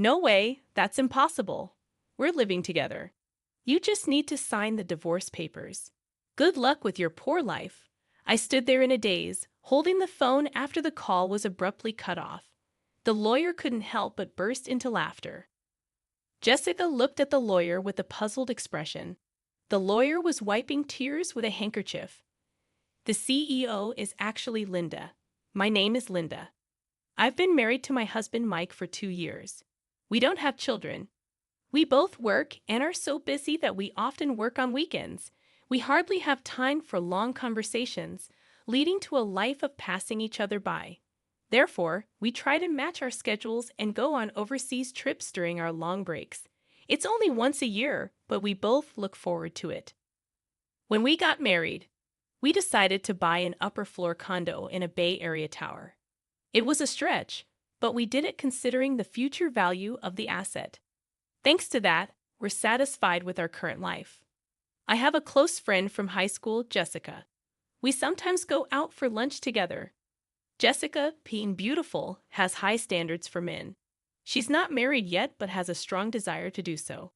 No way, that's impossible. We're living together. You just need to sign the divorce papers. Good luck with your poor life. I stood there in a daze, holding the phone after the call was abruptly cut off. The lawyer couldn't help but burst into laughter. Jessica looked at the lawyer with a puzzled expression. The lawyer was wiping tears with a handkerchief. The CEO is actually Linda. My name is Linda. I've been married to my husband Mike for 2 years. We don't have children. We both work and are so busy that we often work on weekends. We hardly have time for long conversations, leading to a life of passing each other by. Therefore, we try to match our schedules and go on overseas trips during our long breaks. It's only once a year, but we both look forward to it. When we got married, we decided to buy an upper floor condo in a Bay Area tower. It was a stretch, but we did it considering the future value of the asset. Thanks to that, we're satisfied with our current life. I have a close friend from high school, Jessica. We sometimes go out for lunch together. Jessica, being beautiful, has high standards for men. She's not married yet but has a strong desire to do so.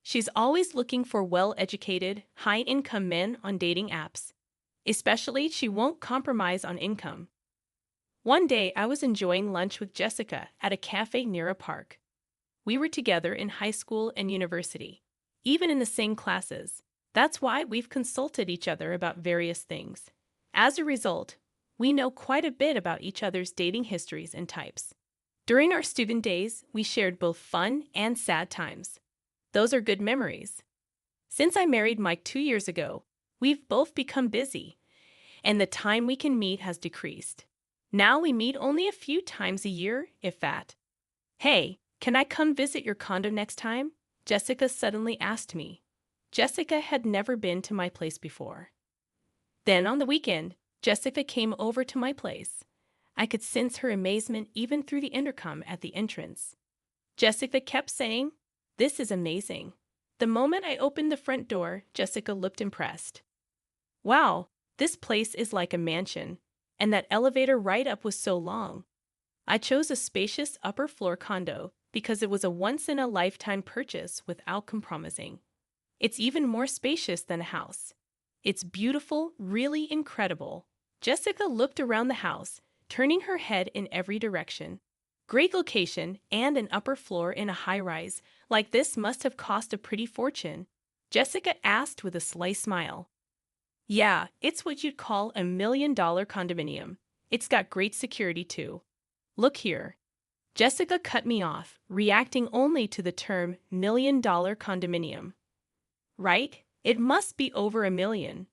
She's always looking for well-educated, high-income men on dating apps. Especially, she won't compromise on income. One day, I was enjoying lunch with Jessica at a cafe near a park. We were together in high school and university, even in the same classes. That's why we've consulted each other about various things. As a result, we know quite a bit about each other's dating histories and types. During our student days, we shared both fun and sad times. Those are good memories. Since I married Mike 2 years ago, we've both become busy, and the time we can meet has decreased. Now we meet only a few times a year, if that. Hey, can I come visit your condo next time? Jessica suddenly asked me. Jessica had never been to my place before. Then on the weekend, Jessica came over to my place. I could sense her amazement even through the intercom at the entrance. Jessica kept saying, "This is amazing." The moment I opened the front door, Jessica looked impressed. "Wow, this place is like a mansion, and that elevator ride up was so long." I chose a spacious upper floor condo because it was a once-in-a-lifetime purchase without compromising. It's even more spacious than a house. It's beautiful, really incredible. Jessica looked around the house, turning her head in every direction. Great location and an upper floor in a high-rise like this must have cost a pretty fortune. Jessica asked with a sly smile. Yeah, it's what you'd call a $1 million condominium. It's got great security too. Look here. Jessica cut me off, reacting only to the term $1 million condominium. Right? It must be over $1 million.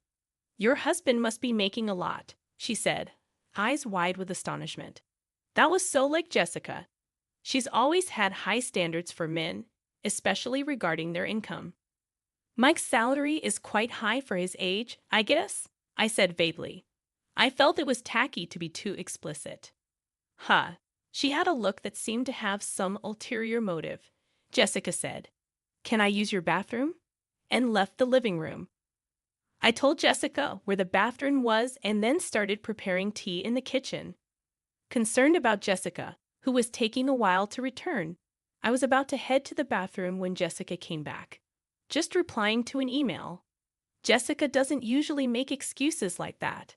Your husband must be making a lot, she said, eyes wide with astonishment. That was so like Jessica. She's always had high standards for men, especially regarding their income. Mike's salary is quite high for his age, I guess, I said vaguely. I felt it was tacky to be too explicit. Huh. She had a look that seemed to have some ulterior motive. Jessica said, "Can I use your bathroom?" and left the living room. I told Jessica where the bathroom was and then started preparing tea in the kitchen. Concerned about Jessica, who was taking a while to return, I was about to head to the bathroom when Jessica came back. Just replying to an email. Jessica doesn't usually make excuses like that.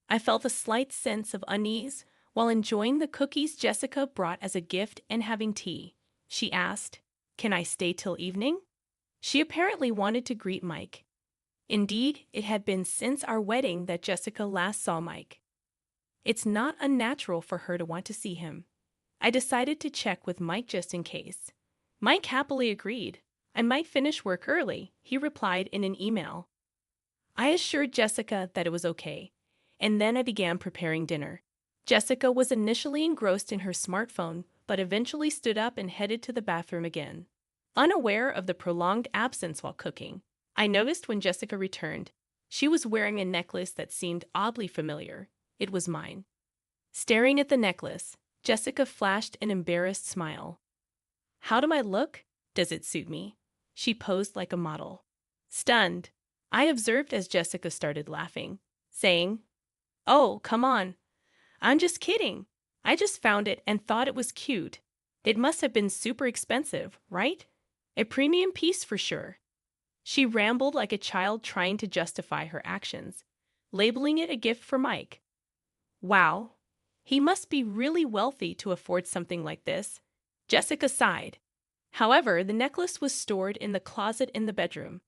I felt a slight sense of unease while enjoying the cookies Jessica brought as a gift and having tea. She asked, "Can I stay till evening?" She apparently wanted to greet Mike. Indeed, it had been since our wedding that Jessica last saw Mike. It's not unnatural for her to want to see him. I decided to check with Mike just in case. Mike happily agreed. I might finish work early, he replied in an email. I assured Jessica that it was okay, and then I began preparing dinner. Jessica was initially engrossed in her smartphone, but eventually stood up and headed to the bathroom again. Unaware of the prolonged absence while cooking, I noticed when Jessica returned, she was wearing a necklace that seemed oddly familiar. It was mine. Staring at the necklace, Jessica flashed an embarrassed smile. How do I look? Does it suit me? She posed like a model. Stunned, I observed as Jessica started laughing, saying, "Oh, come on. I'm just kidding. I just found it and thought it was cute." It must have been super expensive, right? A premium piece for sure. She rambled like a child trying to justify her actions, labeling it a gift for Mike. Wow, he must be really wealthy to afford something like this. Jessica sighed. However, the necklace was stored in the closet in the bedroom.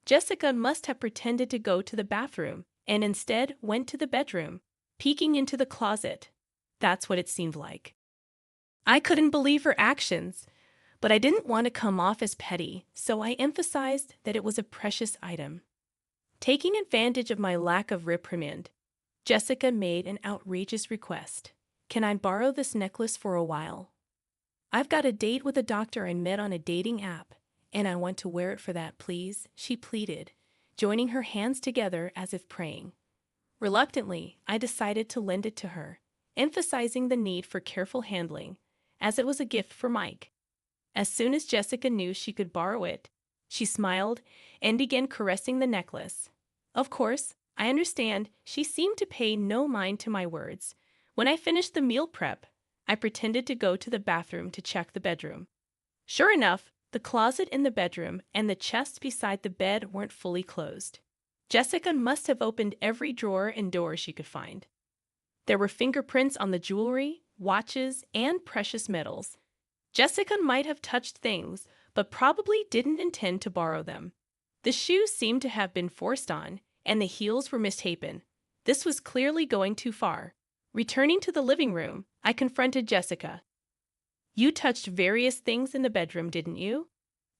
Jessica must have pretended to go to the bathroom and instead went to the bedroom, peeking into the closet. That's what it seemed like. I couldn't believe her actions, but I didn't want to come off as petty, so I emphasized that it was a precious item. Taking advantage of my lack of reprimand, Jessica made an outrageous request. Can I borrow this necklace for a while? I've got a date with a doctor I met on a dating app, and I want to wear it for that, please, she pleaded, joining her hands together as if praying. Reluctantly, I decided to lend it to her, emphasizing the need for careful handling, as it was a gift for Mike. As soon as Jessica knew she could borrow it, she smiled and began caressing the necklace. Of course, I understand she seemed to pay no mind to my words. When I finished the meal prep, I pretended to go to the bathroom to check the bedroom. Sure enough, the closet in the bedroom and the chest beside the bed weren't fully closed. Jessica must have opened every drawer and door she could find. There were fingerprints on the jewelry, watches, and precious metals. Jessica might have touched things, but probably didn't intend to borrow them. The shoes seemed to have been forced on, and the heels were misshapen. This was clearly going too far. Returning to the living room, I confronted Jessica. You touched various things in the bedroom, didn't you?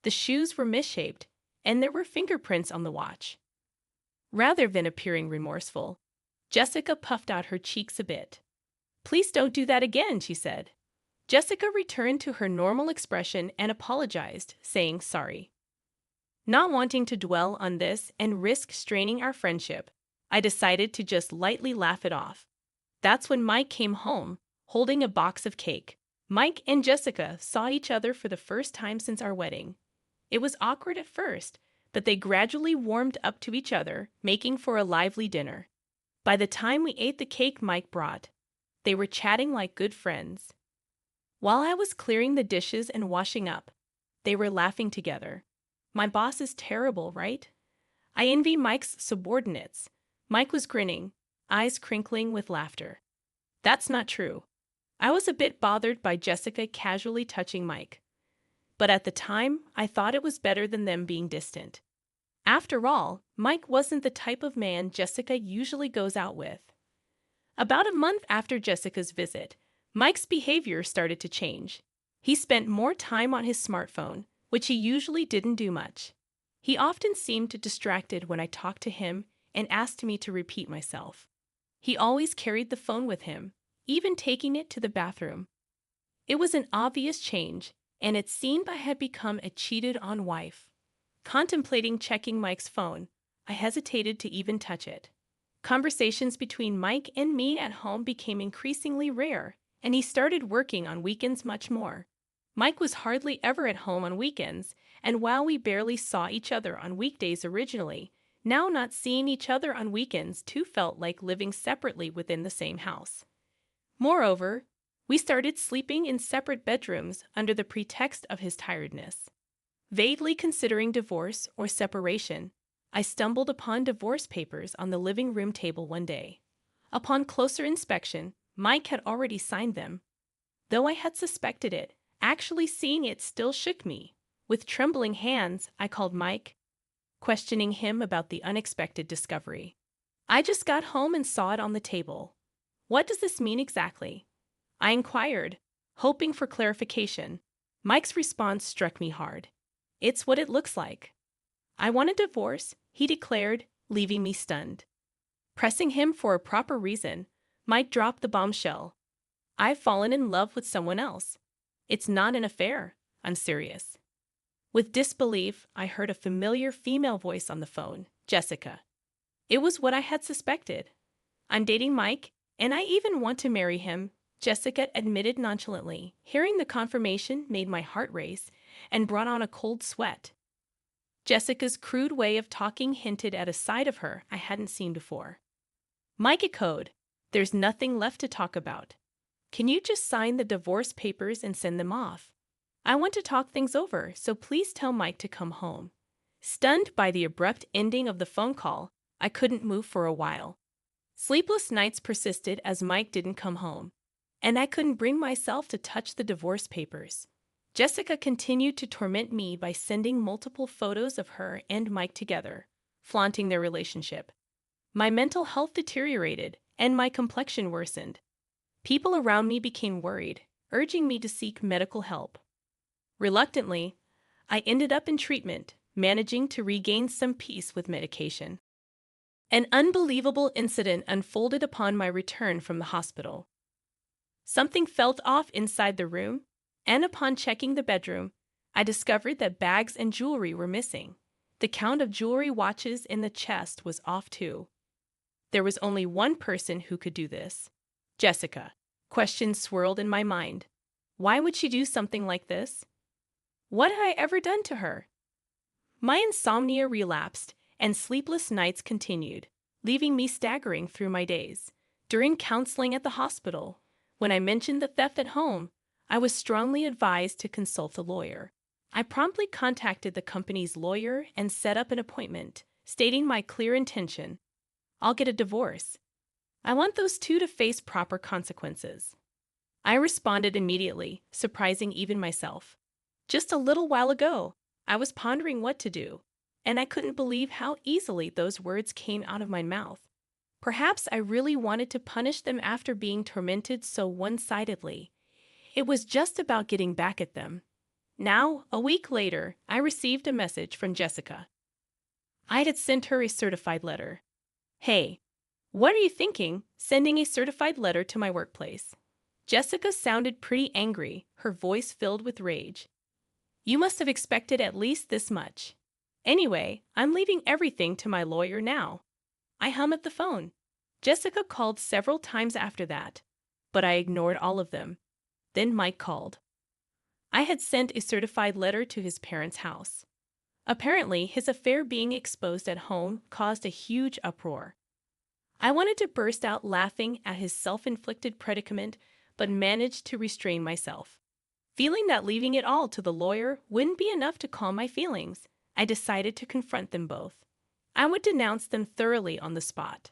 The shoes were misshaped, and there were fingerprints on the watch. Rather than appearing remorseful, Jessica puffed out her cheeks a bit. Please don't do that again, she said. Jessica returned to her normal expression and apologized, saying sorry. Not wanting to dwell on this and risk straining our friendship, I decided to just lightly laugh it off. That's when Mike came home, holding a box of cake. Mike and Jessica saw each other for the first time since our wedding. It was awkward at first, but they gradually warmed up to each other, making for a lively dinner. By the time we ate the cake Mike brought, they were chatting like good friends. While I was clearing the dishes and washing up, they were laughing together. My boss is terrible, right? I envy Mike's subordinates. Mike was grinning, eyes crinkling with laughter. That's not true. I was a bit bothered by Jessica casually touching Mike. But at the time, I thought it was better than them being distant. After all, Mike wasn't the type of man Jessica usually goes out with. About a month after Jessica's visit, Mike's behavior started to change. He spent more time on his smartphone, which he usually didn't do much. He often seemed distracted when I talked to him and asked me to repeat myself. He always carried the phone with him, even taking it to the bathroom. It was an obvious change, and it seemed I had become a cheated-on wife. Contemplating checking Mike's phone, I hesitated to even touch it. Conversations between Mike and me at home became increasingly rare, and he started working on weekends much more. Mike was hardly ever at home on weekends, and while we barely saw each other on weekdays originally, now not seeing each other on weekends too felt like living separately within the same house. Moreover, we started sleeping in separate bedrooms under the pretext of his tiredness. Vaguely considering divorce or separation, I stumbled upon divorce papers on the living room table one day. Upon closer inspection, Mike had already signed them. Though I had suspected it, actually seeing it still shook me. With trembling hands, I called Mike, questioning him about the unexpected discovery. I just got home and saw it on the table. What does this mean exactly? I inquired, hoping for clarification. Mike's response struck me hard. It's what it looks like. I want a divorce, he declared, leaving me stunned. Pressing him for a proper reason, Mike dropped the bombshell. I've fallen in love with someone else. It's not an affair. I'm serious. With disbelief, I heard a familiar female voice on the phone, Jessica. It was what I had suspected. I'm dating Mike, and I even want to marry him, Jessica admitted nonchalantly. Hearing the confirmation made my heart race and brought on a cold sweat. Jessica's crude way of talking hinted at a side of her I hadn't seen before. Mike echoed, there's nothing left to talk about. Can you just sign the divorce papers and send them off? I want to talk things over, so please tell Mike to come home. Stunned by the abrupt ending of the phone call, I couldn't move for a while. Sleepless nights persisted as Mike didn't come home, and I couldn't bring myself to touch the divorce papers. Jessica continued to torment me by sending multiple photos of her and Mike together, flaunting their relationship. My mental health deteriorated, and my complexion worsened. People around me became worried, urging me to seek medical help. Reluctantly, I ended up in treatment, managing to regain some peace with medication. An unbelievable incident unfolded upon my return from the hospital. Something felt off inside the room, and upon checking the bedroom, I discovered that bags and jewelry were missing. The count of jewelry watches in the chest was off too. There was only one person who could do this. Jessica. Questions swirled in my mind. Why would she do something like this? What had I ever done to her? My insomnia relapsed, and sleepless nights continued, leaving me staggering through my days. During counseling at the hospital, when I mentioned the theft at home, I was strongly advised to consult a lawyer. I promptly contacted the company's lawyer and set up an appointment, stating my clear intention. I'll get a divorce. I want those two to face proper consequences. I responded immediately, surprising even myself. Just a little while ago, I was pondering what to do, and I couldn't believe how easily those words came out of my mouth. Perhaps I really wanted to punish them after being tormented so one-sidedly. It was just about getting back at them. Now, a week later, I received a message from Jessica. I had sent her a certified letter. Hey, what are you thinking, sending a certified letter to my workplace? Jessica sounded pretty angry, her voice filled with rage. You must have expected at least this much. Anyway, I'm leaving everything to my lawyer now. I hung up the phone. Jessica called several times after that, but I ignored all of them. Then Mike called. I had sent a certified letter to his parents' house. Apparently, his affair being exposed at home caused a huge uproar. I wanted to burst out laughing at his self-inflicted predicament, but managed to restrain myself. Feeling that leaving it all to the lawyer wouldn't be enough to calm my feelings, I decided to confront them both. I would denounce them thoroughly on the spot.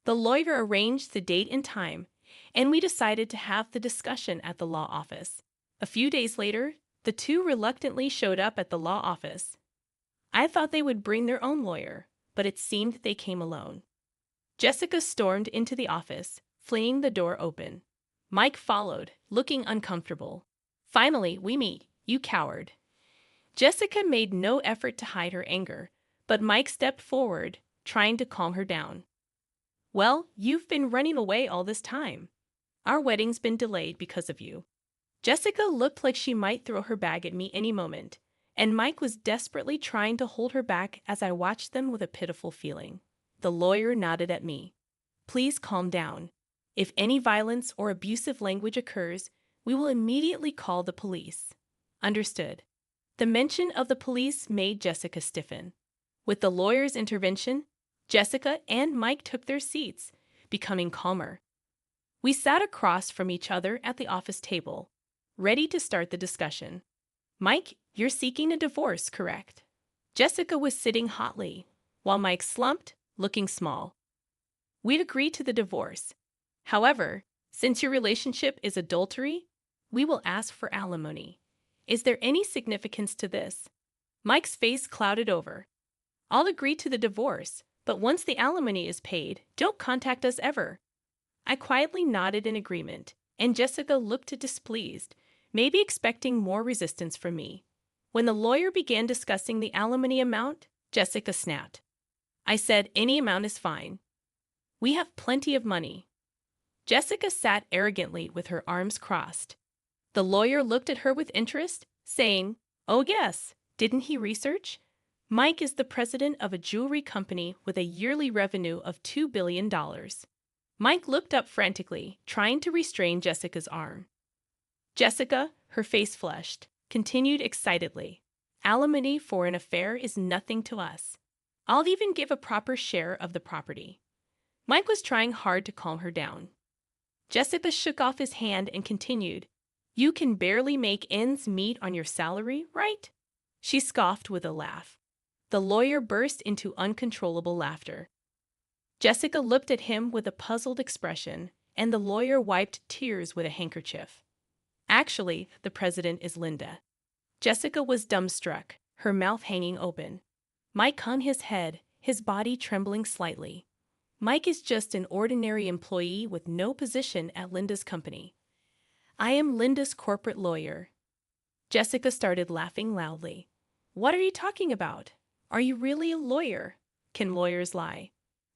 The lawyer arranged the date and time, and we decided to have the discussion at the law office. A few days later, the two reluctantly showed up at the law office. I thought they would bring their own lawyer, but it seemed they came alone. Jessica stormed into the office, flinging the door open. Mike followed, looking uncomfortable. Finally, we meet, you coward. Jessica made no effort to hide her anger, but Mike stepped forward, trying to calm her down. Well, you've been running away all this time. Our wedding's been delayed because of you. Jessica looked like she might throw her bag at me any moment, and Mike was desperately trying to hold her back as I watched them with a pitiful feeling. The lawyer nodded at me. Please calm down. If any violence or abusive language occurs, we will immediately call the police. Understood. The mention of the police made Jessica stiffen. With the lawyer's intervention, Jessica and Mike took their seats, becoming calmer. We sat across from each other at the office table, ready to start the discussion. Mike, you're seeking a divorce, correct? Jessica was sitting hotly, while Mike slumped, looking small. We'd agreed to the divorce. However, since your relationship is adultery, we will ask for alimony. Is there any significance to this? Mike's face clouded over. I'll agree to the divorce, but once the alimony is paid, don't contact us ever. I quietly nodded in agreement, and Jessica looked displeased, maybe expecting more resistance from me. When the lawyer began discussing the alimony amount, Jessica snapped. I said any amount is fine. We have plenty of money. Jessica sat arrogantly with her arms crossed. The lawyer looked at her with interest, saying, Oh yes, didn't he research? Mike is the president of a jewelry company with a yearly revenue of $2 billion. Mike looked up frantically, trying to restrain Jessica's arm. Jessica, her face flushed, continued excitedly. Alimony for an affair is nothing to us. I'll even give a proper share of the property. Mike was trying hard to calm her down. Jessica shook off his hand and continued, "You can barely make ends meet on your salary, right?" She scoffed with a laugh. The lawyer burst into uncontrollable laughter. Jessica looked at him with a puzzled expression, and the lawyer wiped tears with a handkerchief. "Actually, the president is Linda." Jessica was dumbstruck, her mouth hanging open. Mike hung his head, his body trembling slightly. "Mike is just an ordinary employee with no position at Linda's company. I am Linda's corporate lawyer." Jessica started laughing loudly. "What are you talking about? Are you really a lawyer? Can lawyers lie?"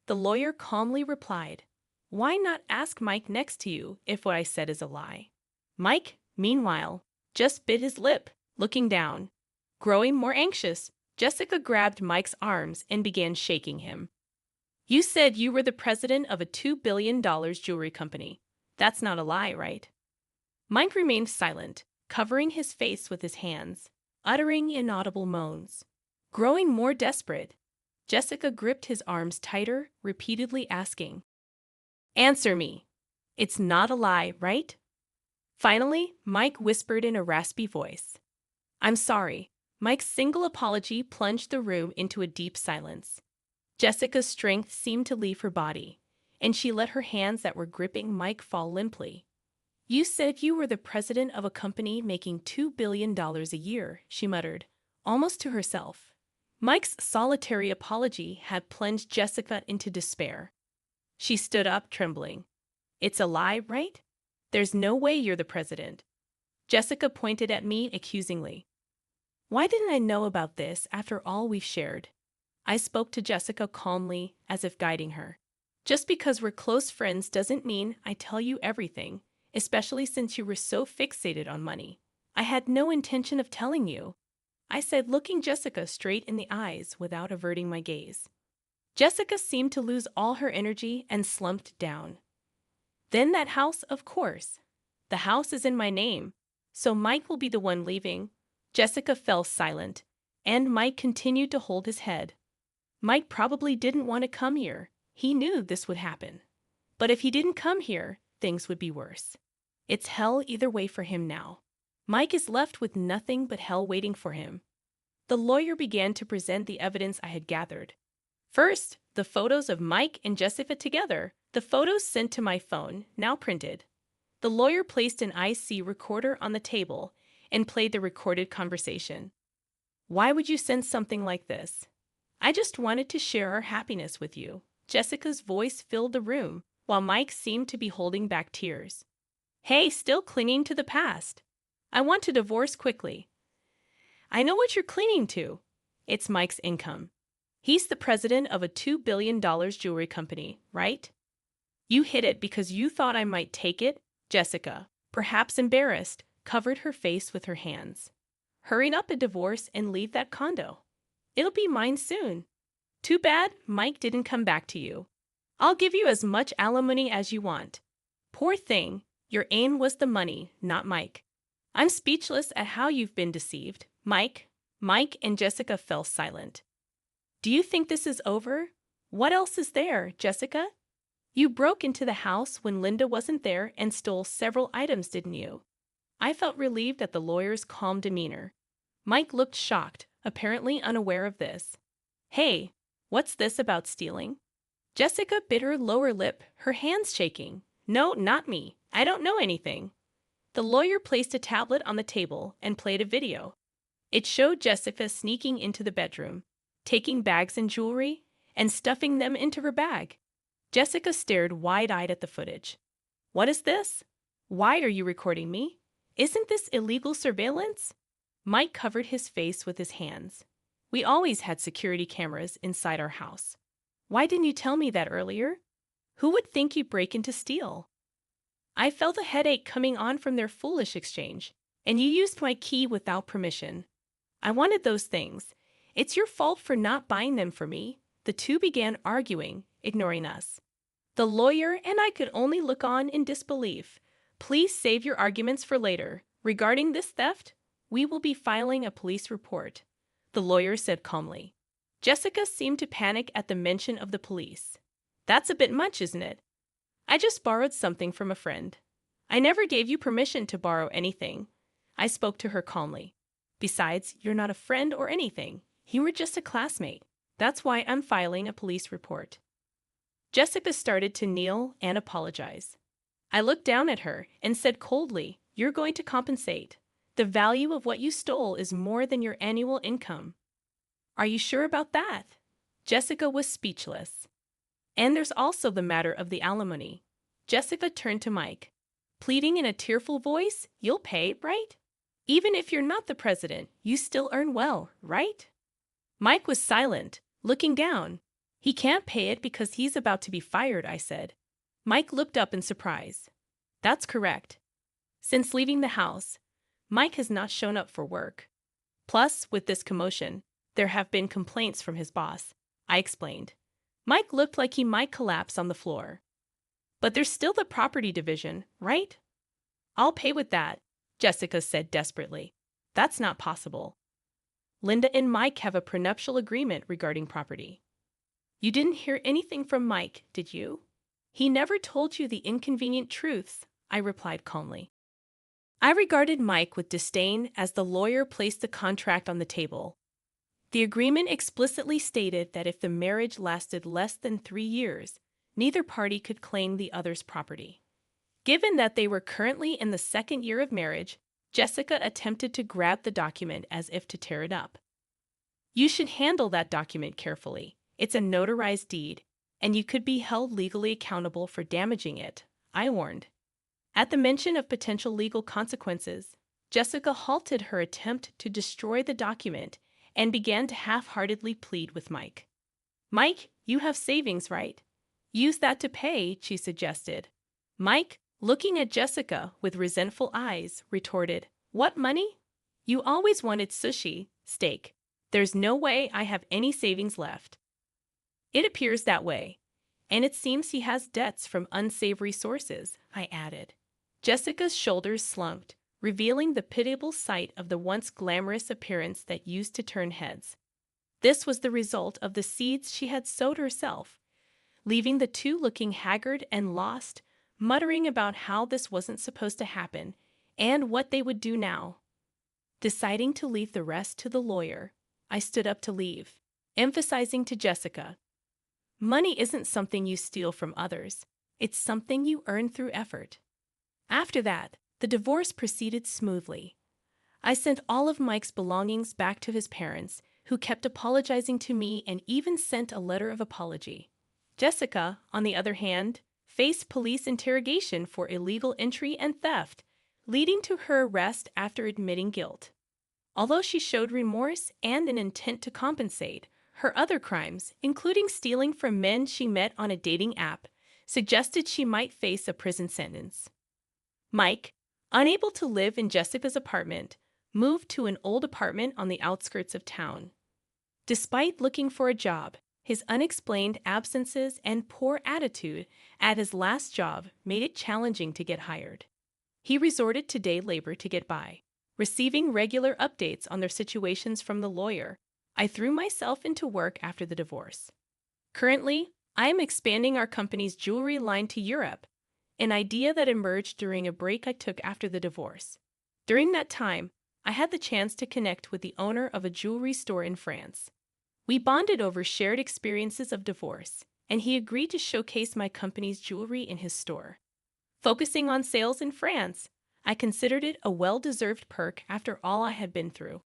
The lawyer calmly replied, "Why not ask Mike next to you if what I said is a lie?" Mike, meanwhile, just bit his lip, looking down. Growing more anxious, Jessica grabbed Mike's arms and began shaking him. "You said you were the president of a $2 billion jewelry company. That's not a lie, right?" Mike remained silent, covering his face with his hands, uttering inaudible moans. Growing more desperate, Jessica gripped his arms tighter, repeatedly asking, "Answer me. It's not a lie, right?" Finally, Mike whispered in a raspy voice, "I'm sorry." Mike's single apology plunged the room into a deep silence. Jessica's strength seemed to leave her body, and she let her hands that were gripping Mike fall limply. "You said you were the president of a company making $2 billion a year," she muttered, almost to herself. Mike's solitary apology had plunged Jessica into despair. She stood up, trembling. "It's a lie, right? There's no way you're the president." Jessica pointed at me accusingly. "Why didn't I know about this after all we've shared?" I spoke to Jessica calmly, as if guiding her. "Just because we're close friends doesn't mean I tell you everything, especially since you were so fixated on money. I had no intention of telling you," I said, looking Jessica straight in the eyes without averting my gaze. Jessica seemed to lose all her energy and slumped down. "Then that house, of course. The house is in my name, so Mike will be the one leaving." Jessica fell silent, and Mike continued to hold his head. Mike probably didn't want to come here. He knew this would happen. But if he didn't come here, things would be worse. It's hell either way for him now. Mike is left with nothing but hell waiting for him. The lawyer began to present the evidence I had gathered. First, the photos of Mike and Jessica together, the photos sent to my phone, now printed. The lawyer placed an IC recorder on the table and played the recorded conversation. "Why would you send something like this?" "I just wanted to share our happiness with you." Jessica's voice filled the room, while Mike seemed to be holding back tears. "Hey, still clinging to the past. I want to divorce quickly." "I know what you're clinging to. It's Mike's income. He's the president of a $2 billion jewelry company, right?" "You hid it because you thought I might take it." Jessica, perhaps embarrassed, covered her face with her hands. "Hurry up a divorce and leave that condo. It'll be mine soon. Too bad Mike didn't come back to you. I'll give you as much alimony as you want." "Poor thing, your aim was the money, not Mike." "I'm speechless at how you've been deceived, Mike." Mike and Jessica fell silent. "Do you think this is over? What else is there, Jessica? You broke into the house when Linda wasn't there and stole several items, didn't you?" I felt relieved at the lawyer's calm demeanor. Mike looked shocked, apparently unaware of this. "Hey, what's this about stealing?" Jessica bit her lower lip, her hands shaking. "No, not me. I don't know anything." The lawyer placed a tablet on the table and played a video. It showed Jessica sneaking into the bedroom, taking bags and jewelry, and stuffing them into her bag. Jessica stared wide-eyed at the footage. "What is this? Why are you recording me? Isn't this illegal surveillance?" Mike covered his face with his hands. "We always had security cameras inside our house. Why didn't you tell me that earlier? Who would think you'd break in to steal?" "I felt a headache coming on from their foolish exchange, and you used my key without permission. I wanted those things. It's your fault for not buying them for me." The two began arguing, ignoring us. The lawyer and I could only look on in disbelief. "Please save your arguments for later. Regarding this theft, we will be filing a police report," the lawyer said calmly. Jessica seemed to panic at the mention of the police. "That's a bit much, isn't it?" I just borrowed something from a friend. I never gave you permission to borrow anything. I spoke to her calmly. Besides, you're not a friend or anything. You were just a classmate. That's why I'm filing a police report. Jessica started to kneel and apologize. I looked down at her and said coldly, "You're going to compensate. The value of what you stole is more than your annual income." "Are you sure about that?" Jessica was speechless. "And there's also the matter of the alimony." Jessica turned to Mike, pleading in a tearful voice, "You'll pay, right? Even if you're not the president, you still earn well, right?" Mike was silent, looking down. "He can't pay it because he's about to be fired," I said. Mike looked up in surprise. "That's correct. Since leaving the house, Mike has not shown up for work. Plus, with this commotion, there have been complaints from his boss," I explained. Mike looked like he might collapse on the floor. "But there's still the property division, right?" "I'll pay with that," Jessica said desperately. "That's not possible. Linda and Mike have a prenuptial agreement regarding property." "You didn't hear anything from Mike, did you?" "He never told you the inconvenient truths," I replied calmly. I regarded Mike with disdain as the lawyer placed the contract on the table. The agreement explicitly stated that if the marriage lasted less than 3 years, neither party could claim the other's property. Given that they were currently in the 2nd year of marriage, Jessica attempted to grab the document as if to tear it up. "You should handle that document carefully. It's a notarized deed, and you could be held legally accountable for damaging it," I warned. At the mention of potential legal consequences, Jessica halted her attempt to destroy the document and began to half-heartedly plead with Mike. "Mike, you have savings, right? Use that to pay," she suggested. Mike, looking at Jessica with resentful eyes, retorted, "What money? You always wanted sushi, steak. There's no way I have any savings left." "It appears that way. And it seems he has debts from unsavory sources," I added. Jessica's shoulders slumped, revealing the pitiable sight of the once glamorous appearance that used to turn heads. This was the result of the seeds she had sowed herself, leaving the two looking haggard and lost, muttering about how this wasn't supposed to happen and what they would do now. Deciding to leave the rest to the lawyer, I stood up to leave, emphasizing to Jessica, "Money isn't something you steal from others. It's something you earn through effort." After that, the divorce proceeded smoothly. I sent all of Mike's belongings back to his parents, who kept apologizing to me and even sent a letter of apology. Jessica, on the other hand, faced police interrogation for illegal entry and theft, leading to her arrest after admitting guilt. Although she showed remorse and an intent to compensate, her other crimes, including stealing from men she met on a dating app, suggested she might face a prison sentence. Mike, unable to live in Jessica's apartment, moved to an old apartment on the outskirts of town. Despite looking for a job, his unexplained absences and poor attitude at his last job made it challenging to get hired. He resorted to day labor to get by, receiving regular updates on their situations from the lawyer. I threw myself into work after the divorce. Currently, I am expanding our company's jewelry line to Europe, an idea that emerged during a break I took after the divorce. During that time, I had the chance to connect with the owner of a jewelry store in France. We bonded over shared experiences of divorce, and he agreed to showcase my company's jewelry in his store. Focusing on sales in France, I considered it a well-deserved perk after all I had been through.